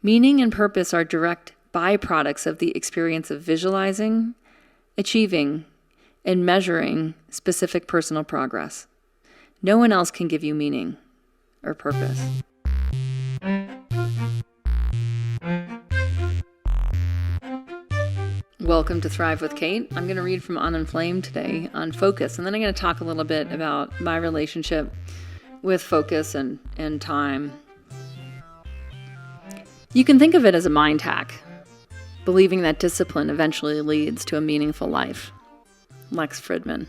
Meaning and purpose are direct byproducts of the experience of visualizing, achieving, and measuring specific personal progress. No one else can give you meaning or purpose. Welcome to Thrive with Cate. I'm going to read from Uninflamed today on focus, and then I'm going to talk a little bit about my relationship with focus and time. You can think of it as a mind hack, believing that discipline eventually leads to a meaningful life. Lex Fridman,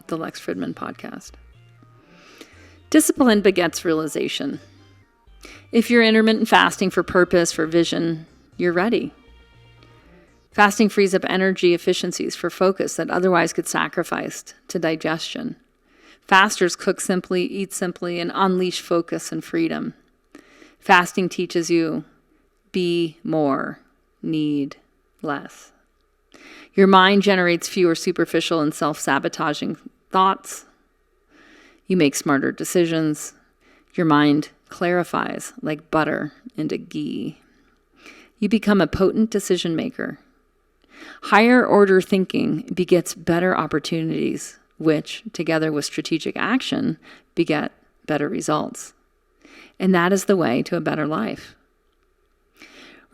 the Lex Fridman podcast. Discipline begets realization. If you're intermittent fasting for purpose, for vision, you're ready. Fasting frees up energy efficiencies for focus that otherwise get sacrificed to digestion. Fasters cook simply, eat simply, and unleash focus and freedom. Fasting teaches you be more, need less. Your mind generates fewer superficial and self-sabotaging thoughts. You make smarter decisions. Your mind clarifies like butter into ghee. You become a potent decision maker. Higher order thinking begets better opportunities, which, together with strategic action, beget better results. And that is the way to a better life.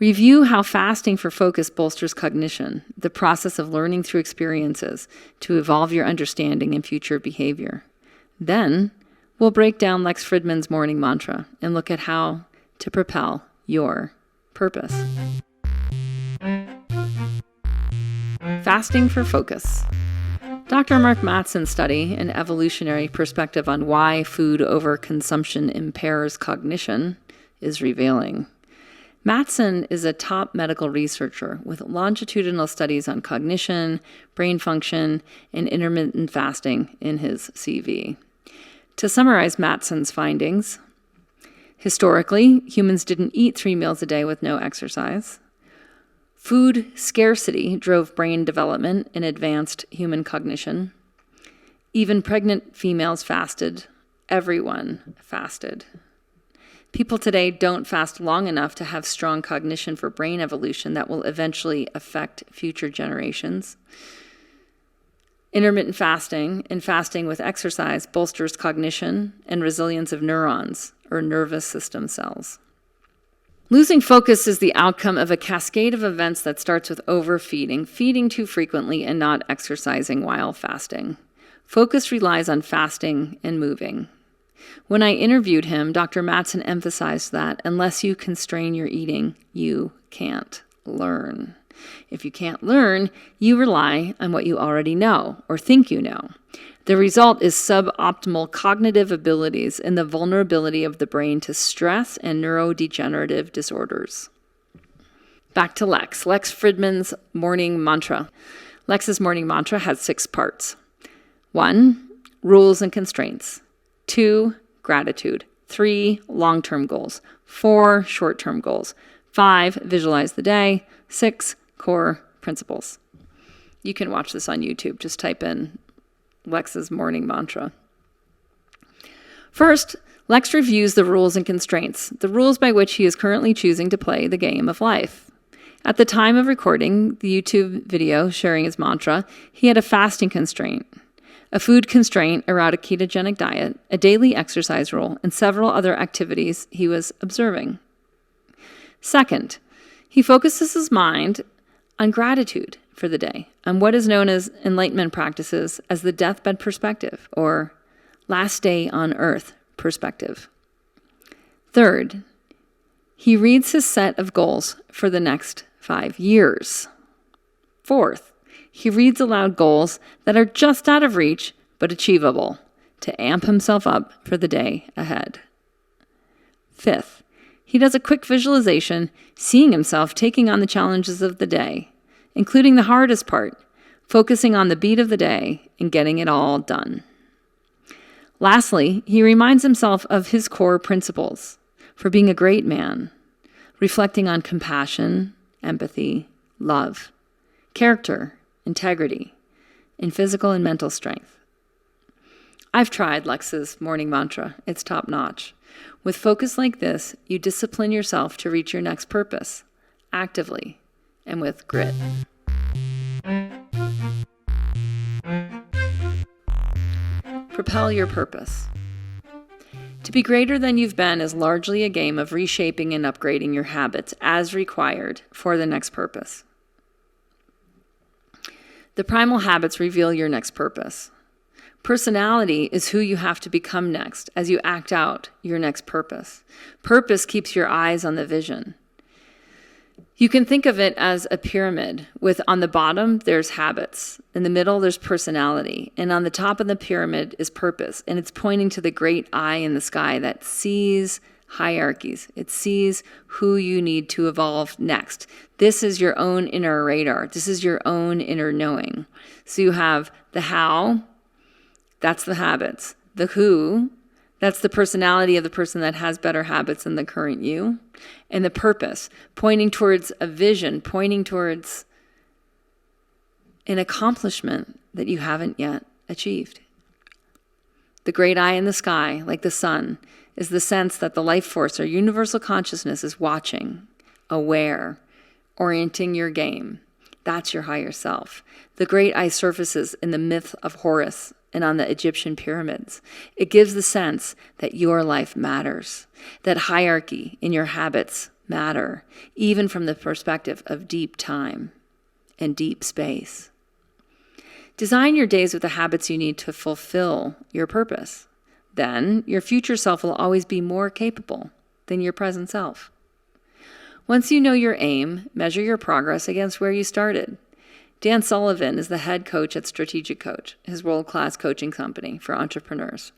Review how fasting for focus bolsters cognition, the process of learning through experiences to evolve your understanding and future behavior. Then, we'll break down Lex Fridman's morning mantra and look at how to propel your purpose. Fasting for focus. Dr. Mark Mattson's study, An Evolutionary Perspective on Why Food Overconsumption Impairs Cognition, is revealing. Mattson is a top medical researcher with longitudinal studies on cognition, brain function, and intermittent fasting in his CV. To summarize Mattson's findings, historically, humans didn't eat 3 meals a day with no exercise. Food scarcity drove brain development and advanced human cognition. Even pregnant females fasted. Everyone fasted. People today don't fast long enough to have strong cognition for brain evolution that will eventually affect future generations. Intermittent fasting and fasting with exercise bolsters cognition and resilience of neurons, or nervous system cells. Losing focus is the outcome of a cascade of events that starts with overfeeding, feeding too frequently, and not exercising while fasting. Focus relies on fasting and moving. When I interviewed him, Dr. Mattson emphasized that unless you constrain your eating, you can't learn. If you can't learn, you rely on what you already know or think you know. The result is suboptimal cognitive abilities and the vulnerability of the brain to stress and neurodegenerative disorders. Back to Lex Fridman's morning mantra. Lex's morning mantra has 6 parts. 1, rules and constraints. 2, gratitude. 3, long-term goals. 4, short-term goals. 5, visualize the day. 6, core principles. You can watch this on YouTube. Just type in Lex's morning mantra. First, Lex reviews the rules and constraints, the rules by which he is currently choosing to play the game of life. At the time of recording the YouTube video sharing his mantra, he had a fasting constraint, a food constraint around a ketogenic diet, a daily exercise rule, and several other activities he was observing. Second, he focuses his mind on gratitude for the day, on what is known as enlightenment practices as the deathbed perspective, or last day on earth perspective. Third, he reads his set of goals for the next 5 years. Fourth, he reads aloud goals that are just out of reach but achievable to amp himself up for the day ahead. Fifth, he does a quick visualization, seeing himself taking on the challenges of the day, including the hardest part, focusing on the beat of the day and getting it all done. Lastly, he reminds himself of his core principles for being a great man, reflecting on compassion, empathy, love, character, integrity, and physical and mental strength. I've tried Lex's morning mantra. It's top-notch. With focus like this, you discipline yourself to reach your next purpose, actively and with grit. Propel your purpose. To be greater than you've been is largely a game of reshaping and upgrading your habits as required for the next purpose. The primal habits reveal your next purpose. Personality is who you have to become next as you act out your next purpose. Purpose keeps your eyes on the vision. You can think of it as a pyramid with on the bottom, there's habits. In the middle, there's personality. And on the top of the pyramid is purpose. And it's pointing to the great eye in the sky that sees hierarchies. It sees who you need to evolve next. This is your own inner radar. This is your own inner knowing. So you have the how, that's the habits. The who, that's the personality of the person that has better habits than the current you. And the purpose, pointing towards a vision, pointing towards an accomplishment that you haven't yet achieved. The great eye in the sky, like the sun, is the sense that the life force or universal consciousness is watching, aware, orienting your game. That's your higher self. The great eye surfaces in the myth of Horus and on the Egyptian pyramids. It gives the sense that your life matters, that hierarchy in your habits matter, even from the perspective of deep time and deep space. Design your days with the habits you need to fulfill your purpose. Then your future self will always be more capable than your present self. Once you know your aim, measure your progress against where you started. Dan Sullivan is the head coach at Strategic Coach, his world-class coaching company for entrepreneurs.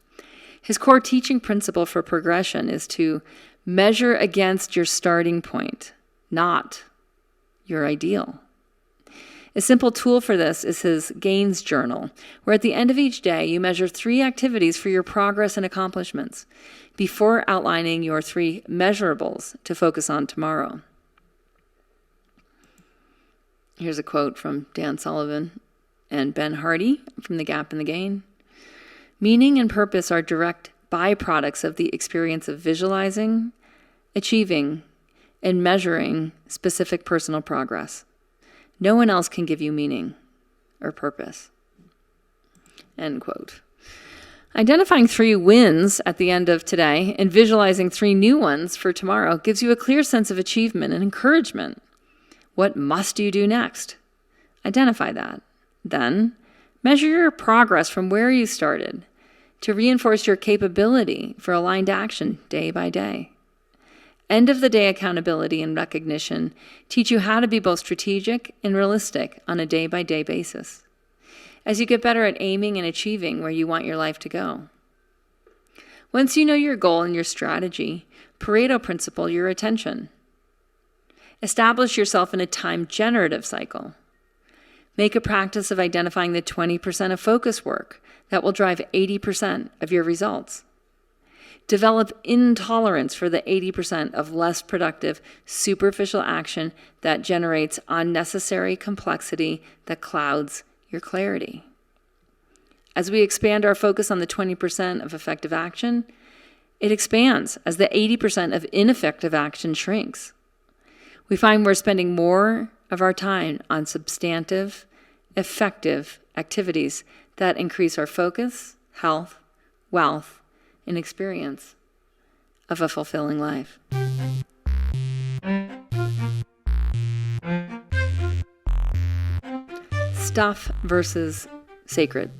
His core teaching principle for progression is to measure against your starting point, not your ideal. A simple tool for this is his gains journal, where at the end of each day you measure 3 activities for your progress and accomplishments before outlining your 3 measurables to focus on tomorrow. Here's a quote from Dan Sullivan and Ben Hardy from The Gap and the Gain. Meaning and purpose are direct byproducts of the experience of visualizing, achieving, and measuring specific personal progress. No one else can give you meaning or purpose. End quote. Identifying 3 wins at the end of today and visualizing 3 new ones for tomorrow gives you a clear sense of achievement and encouragement. What must you do next? Identify that. Then, measure your progress from where you started to reinforce your capability for aligned action day by day. End of the day accountability and recognition teach you how to be both strategic and realistic on a day-by-day basis as you get better at aiming and achieving where you want your life to go. Once you know your goal and your strategy, Pareto principle your attention. Establish yourself in a time-generative cycle. Make a practice of identifying the 20% of focus work that will drive 80% of your results. Develop intolerance for the 80% of less productive, superficial action that generates unnecessary complexity that clouds your clarity. As we expand our focus on the 20% of effective action, it expands as the 80% of ineffective action shrinks. We find we're spending more of our time on substantive, effective activities that increase our focus, health, wealth, and experience of a fulfilling life. Stuff versus sacred.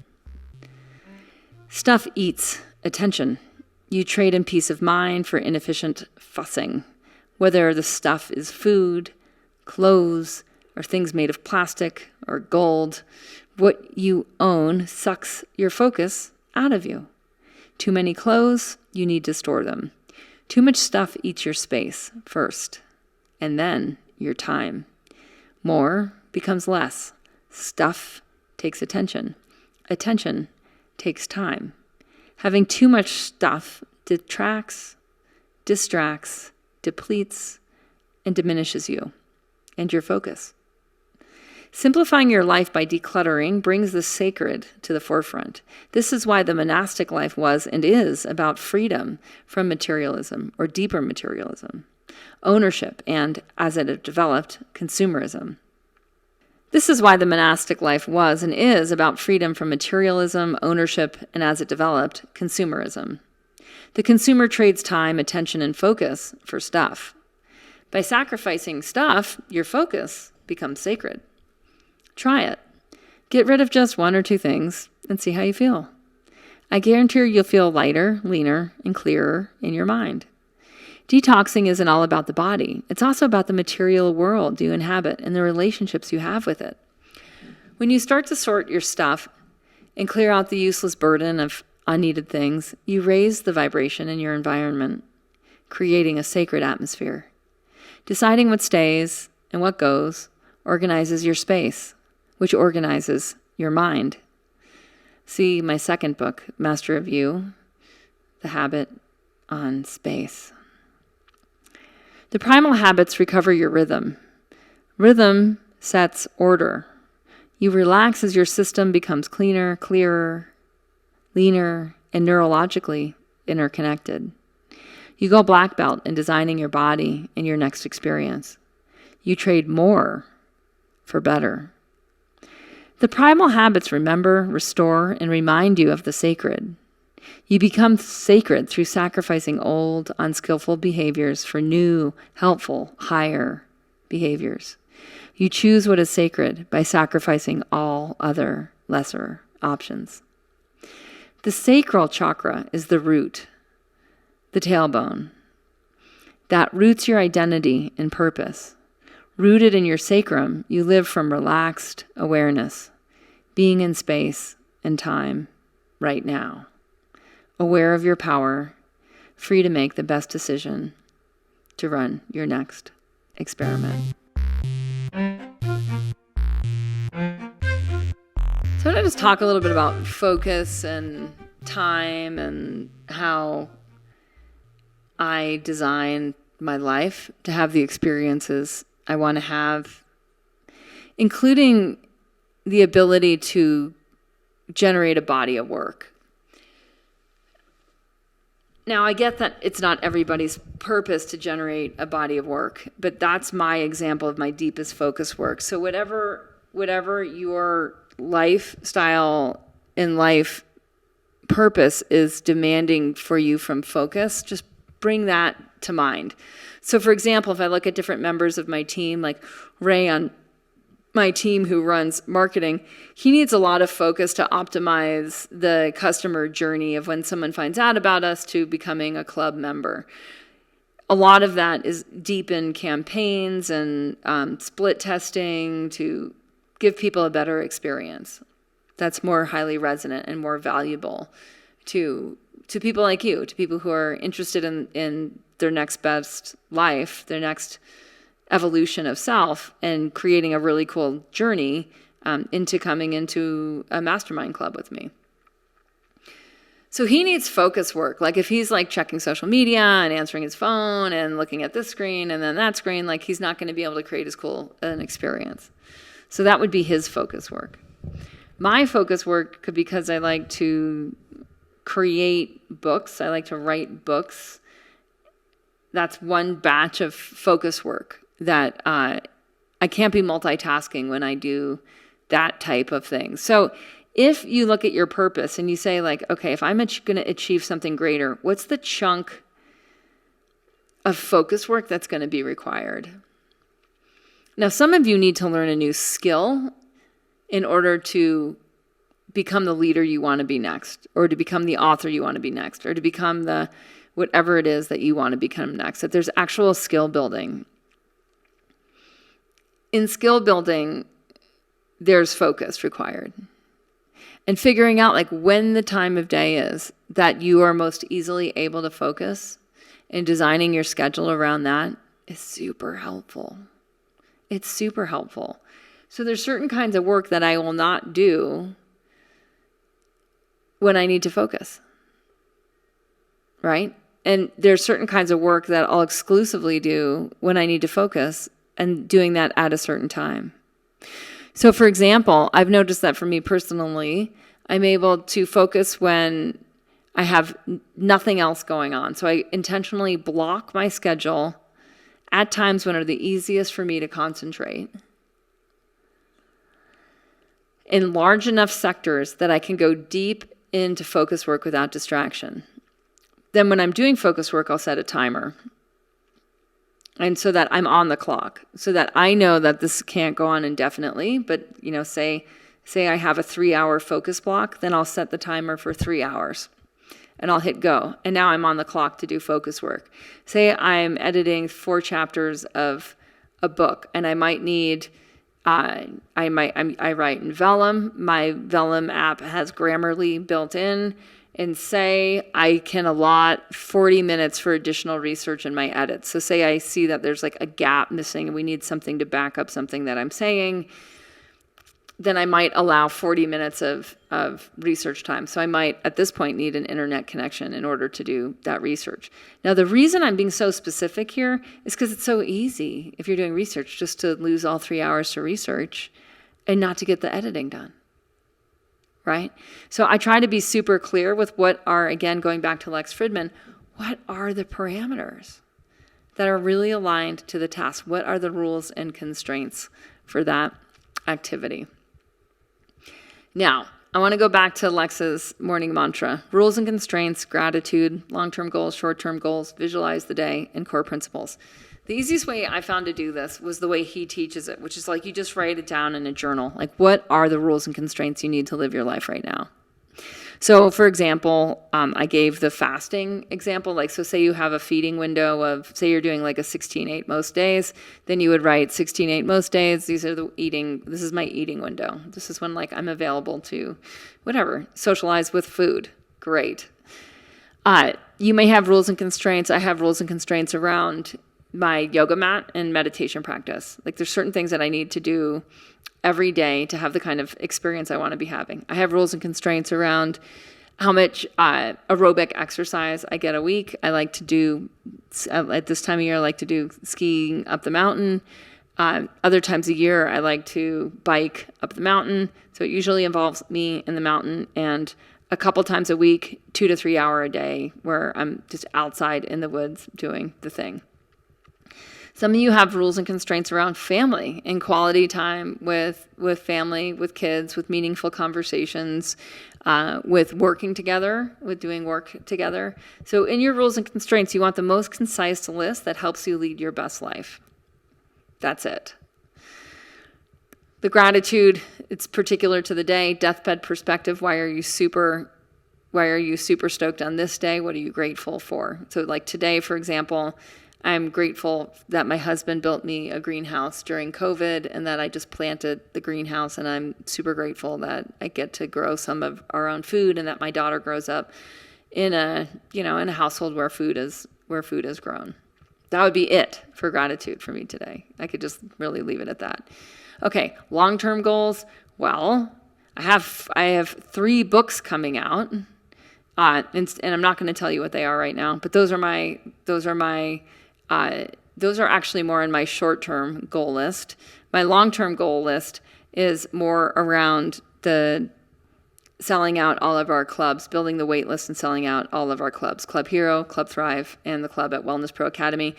Stuff eats attention. You trade in peace of mind for inefficient fussing. Whether the stuff is food, clothes, or things made of plastic or gold, what you own sucks your focus out of you. Too many clothes, you need to store them. Too much stuff eats your space first, and then your time. More becomes less. Stuff takes attention. Attention takes time. Having too much stuff detracts, distracts, depletes, and diminishes you and your focus. Simplifying your life by decluttering brings the sacred to the forefront. This is why the monastic life was and is about freedom from materialism or deeper materialism, ownership, and, as it had developed, consumerism. This is why the monastic life was and is about freedom from materialism, ownership, and, as it developed, consumerism. The consumer trades time, attention, and focus for stuff. By sacrificing stuff, your focus becomes sacred. Try it. Get rid of just one or two things and see how you feel. I guarantee you'll feel lighter, leaner, and clearer in your mind. Detoxing isn't all about the body. It's also about the material world you inhabit and the relationships you have with it. When you start to sort your stuff and clear out the useless burden of unneeded things, you raise the vibration in your environment, creating a sacred atmosphere. Deciding what stays and what goes organizes your space, which organizes your mind. See my second book, Master of You, The Habit on Space. The primal habits recover your rhythm. Rhythm sets order. You relax as your system becomes cleaner, clearer, leaner, and neurologically interconnected. You go black belt in designing your body and your next experience. You trade more for better. The primal habits remember, restore, and remind you of the sacred. You become sacred through sacrificing old, unskillful behaviors for new, helpful, higher behaviors. You choose what is sacred by sacrificing all other lesser options. The sacral chakra is the root, the tailbone. That roots your identity and purpose. Rooted in your sacrum, you live from relaxed awareness, being in space and time right now, aware of your power, free to make the best decision to run your next experiment. So I'm going to just talk a little bit about focus and time and how I design my life to have the experiences I want to have, including the ability to generate a body of work. Now, I get that it's not everybody's purpose to generate a body of work, but that's my example of my deepest focus work. So whatever your lifestyle and life purpose is demanding for you from focus, just bring that to mind. So for example, if I look at different members of my team, like Ray on my team who runs marketing, he needs a lot of focus to optimize the customer journey of when someone finds out about us to becoming a club member. A lot of that is deep in campaigns and split testing to give people a better experience. That's more highly resonant and more valuable to people like you, to people who are interested in their next best life, their next evolution of self, and creating a really cool journey into coming into a mastermind club with me. So he needs focus work. Like if he's like checking social media and answering his phone and looking at this screen and then that screen, like he's not going to be able to create as cool an experience. So that would be his focus work. My focus work could, because I like to create books, I like to write books. That's one batch of focus work that I can't be multitasking when I do that type of thing. So if you look at your purpose and you say like, okay, if I'm going to achieve something greater, what's the chunk of focus work that's going to be required? Now, some of you need to learn a new skill in order to become the leader you want to be next, or to become the author you want to be next, or to become the whatever it is that you want to become next. That there's actual skill building. In skill building, there's focus required. And figuring out like when the time of day is that you are most easily able to focus, and designing your schedule around that is super helpful. It's super helpful. So there's certain kinds of work that I will not do when I need to focus, right? And there's certain kinds of work that I'll exclusively do when I need to focus, and doing that at a certain time. So for example, I've noticed that for me personally, I'm able to focus when I have nothing else going on. So I intentionally block my schedule at times when are the easiest for me to concentrate in large enough sectors that I can go deep into focus work without distraction. Then when I'm doing focus work, I'll set a timer. And so that I'm on the clock, so that I know that this can't go on indefinitely, but say I have a 3-hour focus block, then I'll set the timer for 3 hours. And I'll hit go. And now I'm on the clock to do focus work. Say I'm editing 4 chapters of a book, and I might need, I write in Vellum. My Vellum app has Grammarly built in. And say I can allot 40 minutes for additional research in my edits. So say I see that there's like a gap missing and we need something to back up something that I'm saying, then I might allow 40 minutes of research time. So I might, at this point, need an internet connection in order to do that research. Now, the reason I'm being so specific here is because it's so easy, if you're doing research, just to lose all 3 hours to research and not to get the editing done, right? So I try to be super clear with what are, again, going back to Lex Fridman, what are the parameters that are really aligned to the task? What are the rules and constraints for that activity? Now, I want to go back to Lex's morning mantra. Rules and constraints, gratitude, long-term goals, short-term goals, visualize the day, and core principles. The easiest way I found to do this was the way he teaches it, which is like you just write it down in a journal. Like, what are the rules and constraints you need to live your life right now? So, for example, I gave the fasting example. Like, so say you have a feeding window of, say you're doing like a 16-8 most days, then you would write 16-8 most days. This is my eating window. This is when like I'm available to whatever, socialize with food. Great. You may have rules and constraints. I have rules and constraints around my yoga mat and meditation practice. Like there's certain things that I need to do every day to have the kind of experience I want to be having. I have rules and constraints around how much aerobic exercise I get a week. I like to do, at this time of year, I like to do skiing up the mountain. Other times a year, I like to bike up the mountain. So it usually involves me in the mountain, and a couple times a week, 2 to 3 hour a day, where I'm just outside in the woods doing the thing. Some of you have rules and constraints around family and quality time with family, with kids, with meaningful conversations, with working together, with doing work together. So in your rules and constraints, you want the most concise list that helps you lead your best life. That's it. The gratitude, it's particular to the day. Deathbed perspective, why are you super stoked on this day? What are you grateful for? So like today, for example, I'm grateful that my husband built me a greenhouse during COVID and that I just planted the greenhouse, and I'm super grateful that I get to grow some of our own food and that my daughter grows up in a household where food is grown. That would be it for gratitude for me today. I could just really leave it at that. Okay, long-term goals. Well, I have 3 books coming out. And I'm not going to tell you what they are right now, but those are actually more in my short-term goal list. My long-term goal list is more around the selling out all of our clubs, building the wait list and selling out all of our clubs, Club Hero, Club Thrive, and the club at Wellness Pro Academy.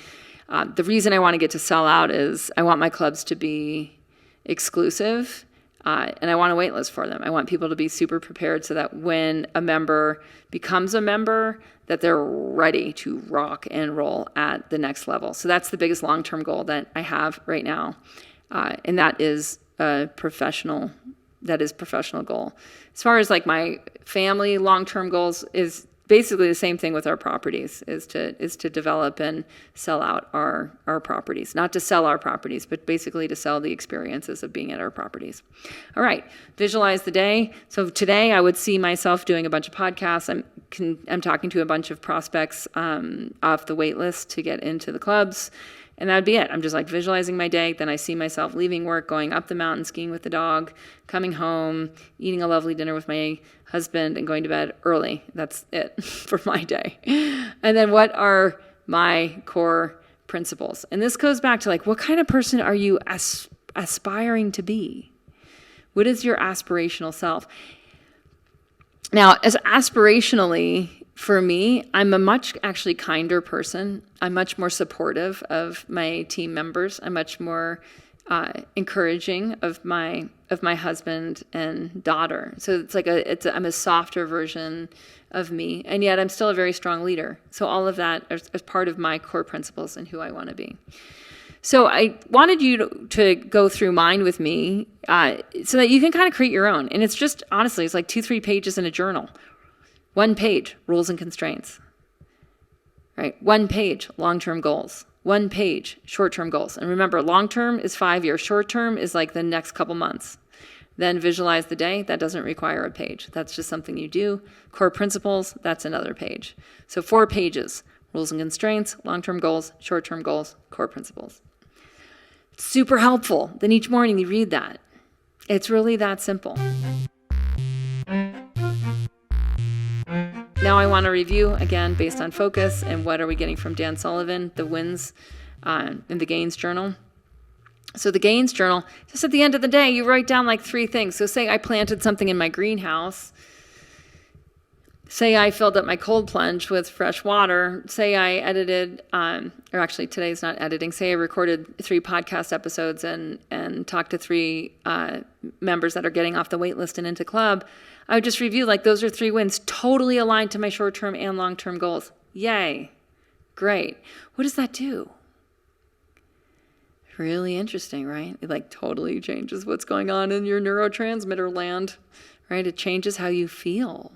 The reason I want to get to sell out is I want my clubs to be exclusive, and I want a wait list for them. I want people to be super prepared so that when a member becomes a member, that they're ready to rock and roll at the next level. So that's the biggest long-term goal that I have right now. And that is a professional goal. As far as like my family long-term goals is basically the same thing with our properties, is to develop and sell out our properties. Not to sell our properties, but basically to sell the experiences of being at our properties. All right, visualize the day. So today I would see myself doing a bunch of podcasts. I'm talking to a bunch of prospects off the wait list to get into the clubs. And that'd be it. I'm just like visualizing my day. Then I see myself leaving work, going up the mountain, skiing with the dog, coming home, eating a lovely dinner with my husband, and going to bed early. That's it for my day. And then what are my core principles? And this goes back to like, what kind of person are you aspiring to be? What is your aspirational self? Now, as aspirationally, for me, I'm a much actually kinder person. I'm much more supportive of my team members. I'm much more encouraging of my husband and daughter. So it's like I'm a softer version of me, and yet I'm still a very strong leader. So all of that is part of my core principles and who I want to be. So I wanted you to go through mine with me so that you can kind of create your own. And it's just, honestly, it's like 2-3 pages in a journal. 1 page, rules and constraints. Right? 1 page, long-term goals. 1 page, short-term goals. And remember, long-term is 5 years. Short-term is like the next couple months. Then visualize the day. That doesn't require a page. That's just something you do. Core principles, that's another page. So 4 pages, rules and constraints, long-term goals, short-term goals, core principles. It's super helpful. Then each morning you read that. It's really that simple. Now I want to review, again, based on focus and what are we getting from Dan Sullivan, the wins in the gains journal. So the gains journal, just at the end of the day, you write down like 3 things. So say I planted something in my greenhouse. Say I filled up my cold plunge with fresh water. Say I edited, or actually today's not editing. Say I recorded 3 podcast episodes and talked to 3 members that are getting off the wait list and into club. I would just review, like, those are 3 wins, totally aligned to my short-term and long-term goals. Yay. Great. What does that do? Really interesting, right? It like totally changes what's going on in your neurotransmitter land, right? It changes how you feel,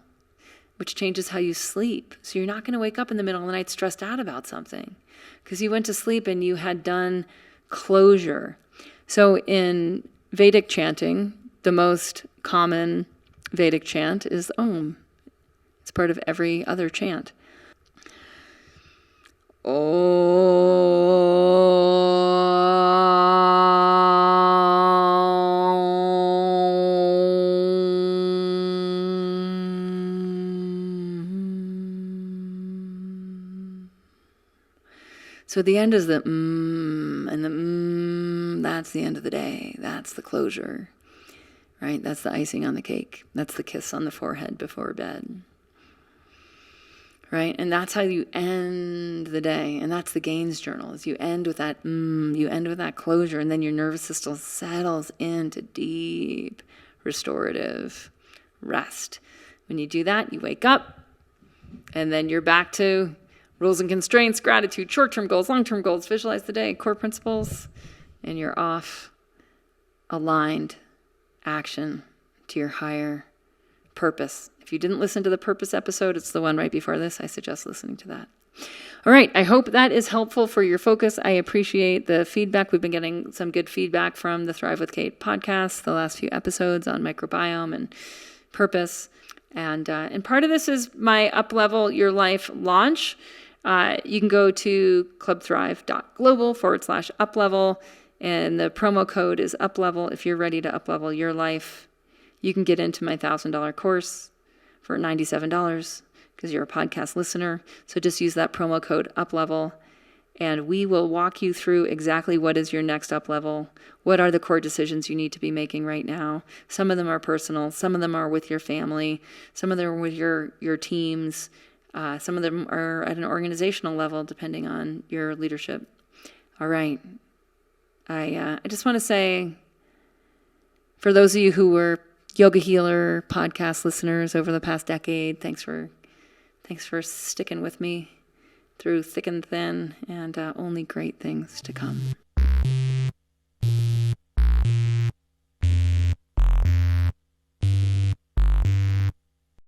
which changes how you sleep. So you're not going to wake up in the middle of the night stressed out about something because you went to sleep and you had done closure. So in Vedic chanting, the most common Vedic chant is Om. It's part of every other chant. So the end is the and the that's the end of the day. That's the closure, right? That's the icing on the cake. That's the kiss on the forehead before bed, right? And that's how you end the day. And that's the gains journal, is you end with that you end with that closure, and then your nervous system settles into deep restorative rest. When you do that, you wake up, and then you're back to rules and constraints, gratitude, short-term goals, long-term goals, visualize the day, core principles, and you're off aligned action to your higher purpose. If you didn't listen to the purpose episode, it's the one right before this. I suggest listening to that. All right. I hope that is helpful for your focus. I appreciate the feedback. We've been getting some good feedback from the Thrive with Cate podcast, the last few episodes on microbiome and purpose. And part of this is my Uplevel Your Life launch. You can go to clubthrive.global/uplevel, and the promo code is uplevel. If you're ready to uplevel your life, you can get into my $1,000 course for $97 because you're a podcast listener. So just use that promo code uplevel, and we will walk you through exactly what is your next uplevel. What are the core decisions you need to be making right now? Some of them are personal. Some of them are with your family. Some of them are with your teams. Some of them are at an organizational level, depending on your leadership. All right. I just want to say, for those of you who were Yoga Healer podcast listeners over the past decade, thanks for sticking with me through thick and thin, and only great things to come.